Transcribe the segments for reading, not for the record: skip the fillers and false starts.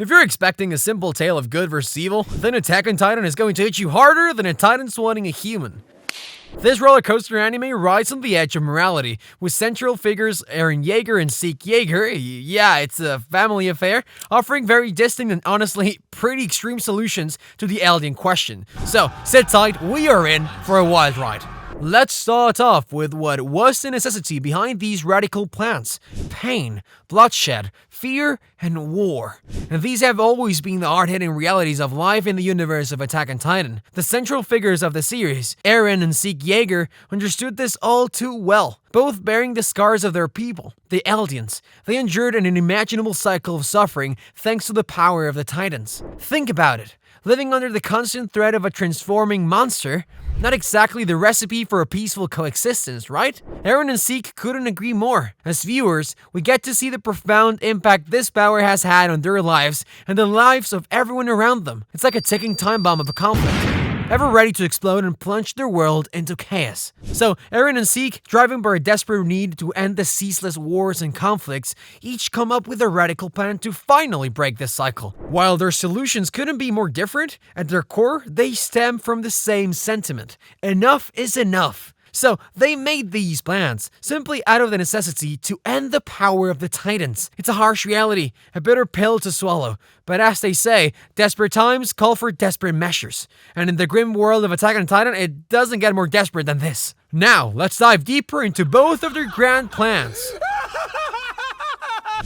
If you're expecting a simple tale of good versus evil, then Attack on Titan is going to hit you harder than a titan swatting a human. This roller coaster anime rides on the edge of morality, with central figures Eren Yeager and Zeke Yeager, yeah, it's a family affair, offering very distinct and honestly pretty extreme solutions to the Eldian question. So, sit tight, we are in for a wild ride. Let's start off with what was the necessity behind these radical plans: pain, bloodshed, fear, and war. And these have always been the hard-hitting realities of life in the universe of Attack on Titan. The central figures of the series, Eren and Zeke Yeager, understood this all too well, both bearing the scars of their people, the Eldians. They endured an unimaginable cycle of suffering thanks to the power of the Titans. Think about it. Living under the constant threat of a transforming monster, not exactly the recipe for a peaceful coexistence, right? Eren and Zeke couldn't agree more. As viewers, we get to see the profound impact this power has had on their lives and the lives of everyone around them. It's like a ticking time bomb of a conflict, ever ready to explode and plunge their world into chaos. So, Eren and Zeke, driven by a desperate need to end the ceaseless wars and conflicts, each come up with a radical plan to finally break this cycle. While their solutions couldn't be more different, at their core, they stem from the same sentiment: enough is enough. So, they made these plans, simply out of the necessity to end the power of the Titans. It's a harsh reality, a bitter pill to swallow, but as they say, desperate times call for desperate measures. And in the grim world of Attack on Titan, it doesn't get more desperate than this. Now, let's dive deeper into both of their grand plans.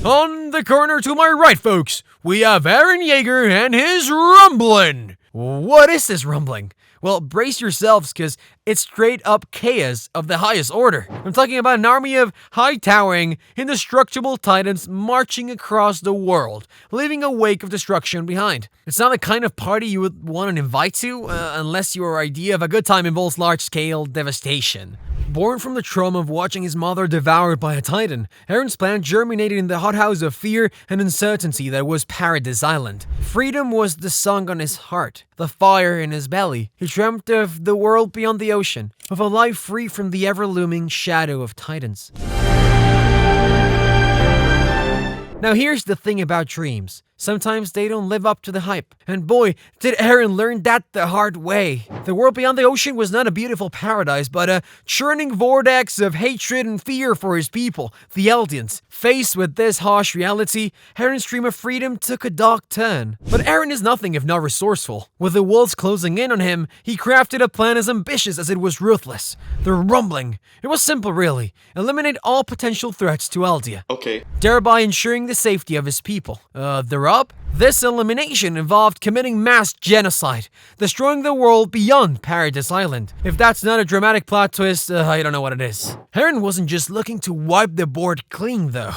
On the corner to my right, folks, we have Eren Yeager and his rumbling. What is this rumbling? Well, brace yourselves, because it's straight up chaos of the highest order. I'm talking about an army of high-towering, indestructible titans marching across the world, leaving a wake of destruction behind. It's not the kind of party you would want to invite to, unless your idea of a good time involves large-scale devastation. Born from the trauma of watching his mother devoured by a titan, Eren's plan germinated in the hothouse of fear and uncertainty that was Paradise Island. Freedom was the song on his heart, the fire in his belly. He dreamt of the world beyond the ocean, of a life free from the ever-looming shadow of titans. Now here's the thing about dreams. Sometimes they don't live up to the hype. And boy, did Eren learn that the hard way. The world beyond the ocean was not a beautiful paradise, but a churning vortex of hatred and fear for his people, the Eldians. Faced with this harsh reality, Eren's dream of freedom took a dark turn. But Eren is nothing if not resourceful. With the wolves closing in on him, he crafted a plan as ambitious as it was ruthless. The rumbling. It was simple, really. Eliminate all potential threats to Eldia. Okay. Thereby ensuring the safety of his people. The rub? This elimination involved committing mass genocide, destroying the world beyond Paradise Island. If that's not a dramatic plot twist, I don't know what it is. Eren wasn't just looking to wipe the board clean, though.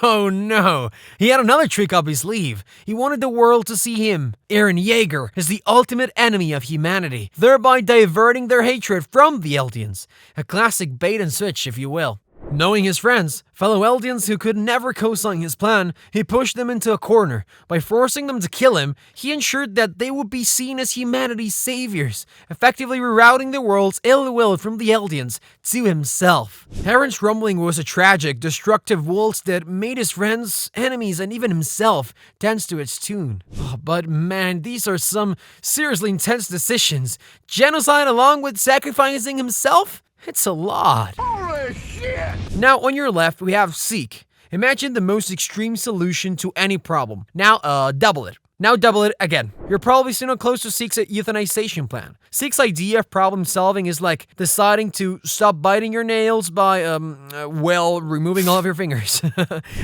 Oh no, he had another trick up his sleeve. He wanted the world to see him, Eren Yeager, as the ultimate enemy of humanity, thereby diverting their hatred from the Eldians. A classic bait and switch, if you will. Knowing his friends, fellow Eldians who could never co-sign his plan, he pushed them into a corner. By forcing them to kill him, he ensured that they would be seen as humanity's saviors, effectively rerouting the world's ill will from the Eldians to himself. Eren's rumbling was a tragic, destructive waltz that made his friends, enemies, and even himself dance to its tune. But man, these are some seriously intense decisions. Genocide along with sacrificing himself? It's a lot. Holy shit! Now, on your left, we have Zeke. Imagine the most extreme solution to any problem. Now, double it. Now double it again. You're probably still not close to Zeke's euthanization plan. Zeke's idea of problem solving is like deciding to stop biting your nails by, removing all of your fingers.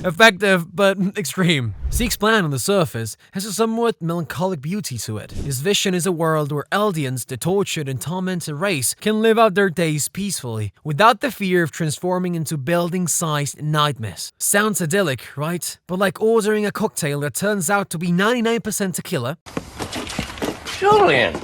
Effective, but extreme. Zeke's plan on the surface has a somewhat melancholic beauty to it. His vision is a world where Eldians, the tortured and tormented race, can live out their days peacefully, without the fear of transforming into building-sized nightmares. Sounds idyllic, right? But like ordering a cocktail that turns out to be 99% tequila. Julian!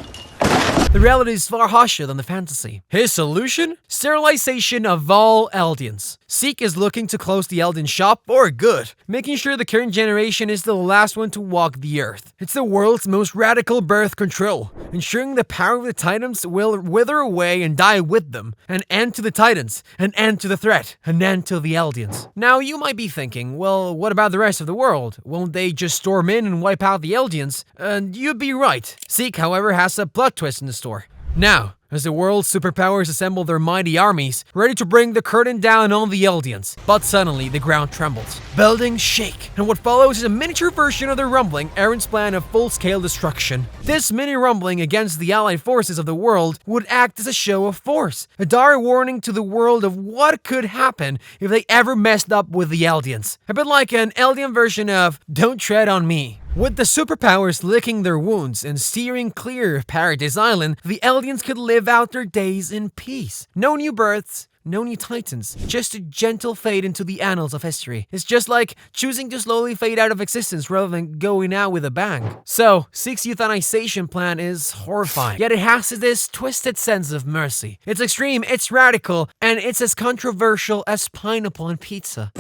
The reality is far harsher than the fantasy. His solution? Sterilization of all Eldians. Zeke is looking to close the Eldian shop for good, making sure the current generation is the last one to walk the earth. It's the world's most radical birth control, ensuring the power of the Titans will wither away and die with them. An end to the Titans, an end to the threat, an end to the Eldians. Now you might be thinking, well, what about the rest of the world? Won't they just storm in and wipe out the Eldians? And you'd be right. Zeke, however, has a plot twist in the store. Now, as the world's superpowers assemble their mighty armies, ready to bring the curtain down on the Eldians. But suddenly, the ground trembles. Buildings shake, and what follows is a miniature version of the rumbling, Eren's plan of full-scale destruction. This mini-rumbling against the allied forces of the world would act as a show of force, a dire warning to the world of what could happen if they ever messed up with the Eldians. A bit like an Eldian version of Don't Tread on Me. With the superpowers licking their wounds and steering clear of Paradise Island, the Eldians could live out their days in peace. No new births, no new titans, just a gentle fade into the annals of history. It's just like choosing to slowly fade out of existence rather than going out with a bang. So, Zeke's euthanization plan is horrifying, yet it has this twisted sense of mercy. It's extreme, it's radical, and it's as controversial as pineapple on pizza.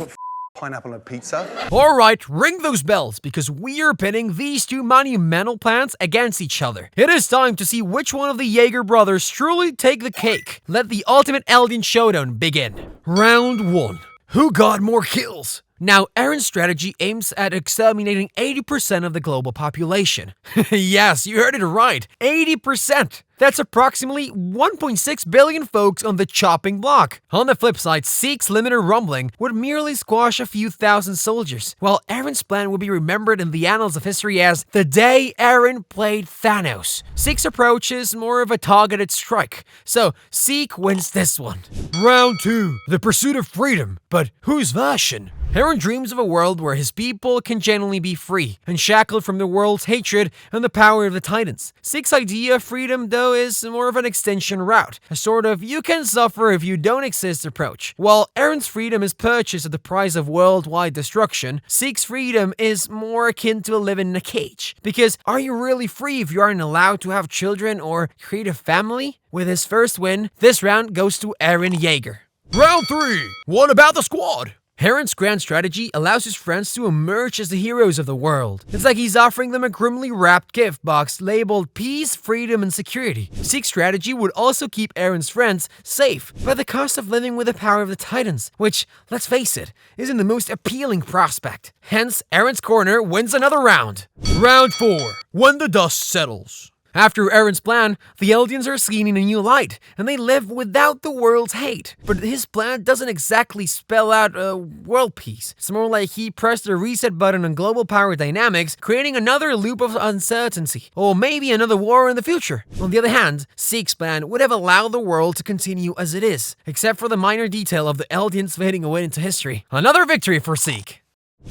Pineapple and pizza. Alright, ring those bells, because we are pitting these two monumental plans against each other. It is time to see which one of the Jaeger brothers truly take the cake. Let the ultimate Eldian showdown begin. Round 1. Who got more kills? Now, Eren's strategy aims at exterminating 80% of the global population. Yes, you heard it right, 80%! That's approximately 1.6 billion folks on the chopping block. On the flip side, Zeke's limited rumbling would merely squash a few thousand soldiers, while Eren's plan would be remembered in the annals of history as the day Eren played Thanos. Zeke's approach is more of a targeted strike, so Zeke wins this one. Round 2. The pursuit of freedom, but whose version? Eren dreams of a world where his people can genuinely be free, unshackled from the world's hatred and the power of the Titans. Zeke's idea of freedom, though, is more of an extension route, a sort of you can suffer if you don't exist approach. While Eren's freedom is purchased at the price of worldwide destruction, Zeke's freedom is more akin to living in a cage. Because are you really free if you aren't allowed to have children or create a family? With his first win, this round goes to Eren Jaeger. Round 3. What about the squad? Eren's grand strategy allows his friends to emerge as the heroes of the world. It's like he's offering them a grimly wrapped gift box labeled peace, freedom, and security. Zeke's strategy would also keep Eren's friends safe, by the cost of living with the power of the Titans, which, let's face it, isn't the most appealing prospect. Hence, Eren's corner wins another round. Round 4. When the dust settles. After Eren's plan, the Eldians are seen in a new light, and they live without the world's hate. But his plan doesn't exactly spell out world peace. It's more like he pressed the reset button on global power dynamics, creating another loop of uncertainty, or maybe another war in the future. On the other hand, Zeke's plan would have allowed the world to continue as it is, except for the minor detail of the Eldians fading away into history. Another victory for Zeke.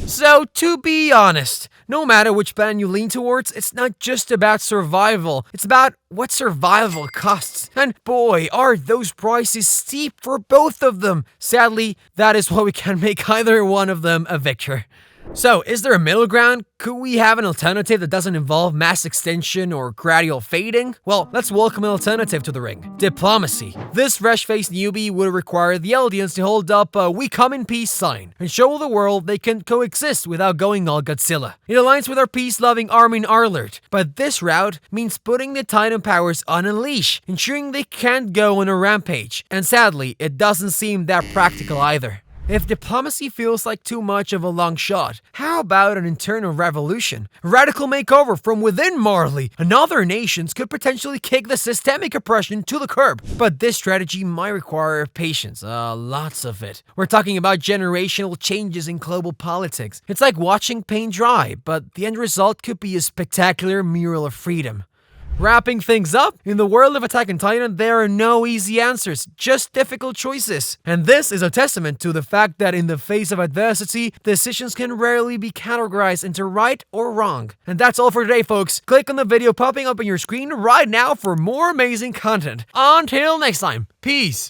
So, to be honest, no matter which plan you lean towards, it's not just about survival, it's about what survival costs. And boy, are those prices steep for both of them. Sadly, that is why we can't make either one of them a victor. So, is there a middle ground? Could we have an alternative that doesn't involve mass extinction or gradual fading? Well, let's welcome an alternative to the ring. Diplomacy. This fresh-faced newbie would require the Eldians to hold up a "We come in peace" sign and show the world they can coexist without going all Godzilla. It aligns with our peace-loving army in Arlert, but this route means putting the Titan powers on a leash, ensuring they can't go on a rampage. And sadly, it doesn't seem that practical either. If diplomacy feels like too much of a long shot, how about an internal revolution? A radical makeover from within Marley, and other nations could potentially kick the systemic oppression to the curb. But this strategy might require patience, lots of it. We're talking about generational changes in global politics. It's like watching paint dry, but the end result could be a spectacular mural of freedom. Wrapping things up, in the world of Attack on Titan, there are no easy answers, just difficult choices. And this is a testament to the fact that in the face of adversity, decisions can rarely be categorized into right or wrong. And that's all for today, folks. Click on the video popping up on your screen right now for more amazing content. Until next time, peace!